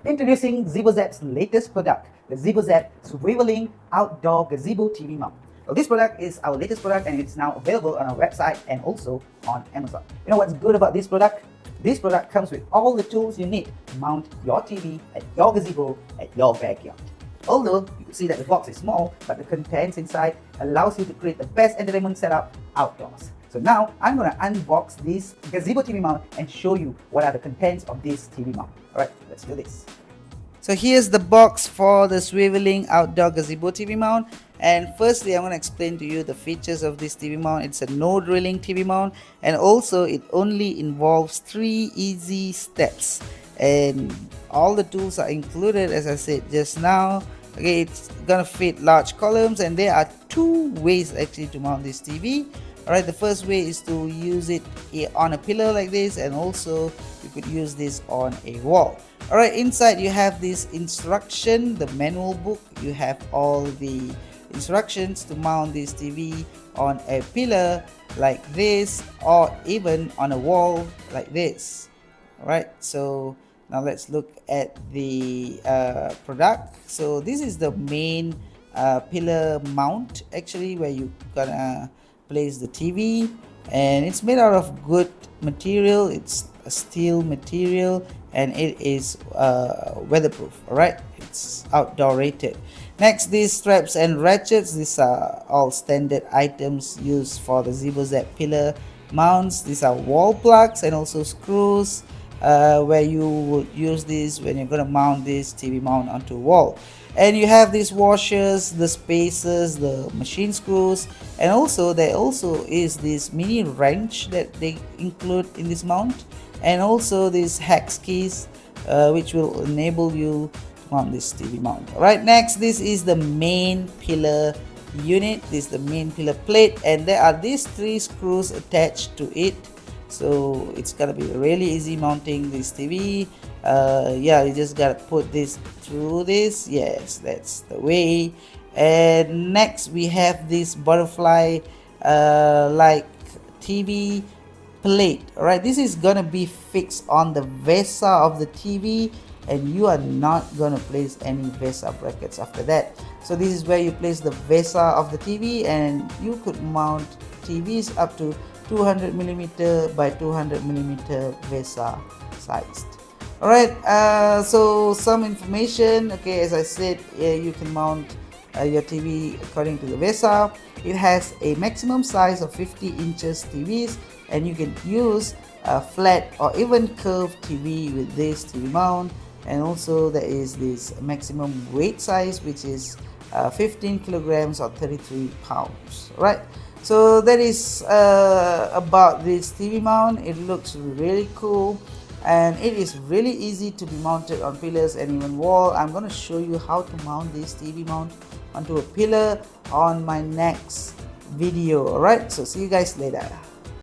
Introducing ZeboZap's latest product, the ZeboZap Swiveling Outdoor Gazebo TV Mount. Well, this product is our latest product and it's now available on our website and also on Amazon. You know what's good about this product? This product comes with all the tools you need to mount your TV at your gazebo at your backyard. Although you can see that the box is small, but the contents inside allows you to create the best entertainment setup outdoors. So now I'm going to unbox this gazebo TV mount and show you what are the contents of this TV mount. Alright, let's do this. So here's the box for the Swiveling Outdoor Gazebo TV mount, and firstly I'm going to explain to you the features of this TV mount. It's a no drilling TV mount, and also it only involves 3 easy steps, and all the tools are included as I said just now. Okay, it's gonna fit large columns, and there are 2 ways actually to mount this TV. Alright, the first way is to use it on a pillar like this, and also you could use this on a wall. Alright, inside you have this instruction, the manual book. You have all the instructions to mount this TV on a pillar like this, or even on a wall like this. Alright, so now let's look at the product. So this is the main pillar mount actually, where you gonna place the TV, and it's made out of good material. It's a steel material, and it is weatherproof. Alright, it's outdoor rated. Next, these straps and ratchets, these are all standard items used for the ZeboZap pillar mounts. These are wall plugs and also screws, where you would use this when you're going to mount this TV mount onto a wall. And you have these washers, the spacers, the machine screws, and also there also is this mini wrench that they include in this mount, and also these hex keys, which will enable you to mount this TV mount. Alright, next, this is the main pillar unit. This is the main pillar plate, and there are these 3 screws attached to it. So it's gonna be really easy mounting this TV. Yeah, you just gotta put this through this. Yes, that's the way. And next we have this butterfly like TV plate. Alright, this is gonna be fixed on the VESA of the TV, and you are not gonna place any VESA brackets after that. So this is where you place the VESA of the TV, and you could mount TVs up to 200mm by 200mm VESA sized. Alright, so some information. Okay, as I said, you can mount your TV according to the VESA. It has a maximum size of 50 inches TVs, and you can use a flat or even curved TV with this TV mount. And also there is this maximum weight size, which is 15 kilograms or 33 pounds. Right, so that is about this TV mount. It looks really cool, and it is really easy to be mounted on pillars and even wall. I'm going to show you how to mount this TV mount onto a pillar on my next video. Alright, so see you guys later.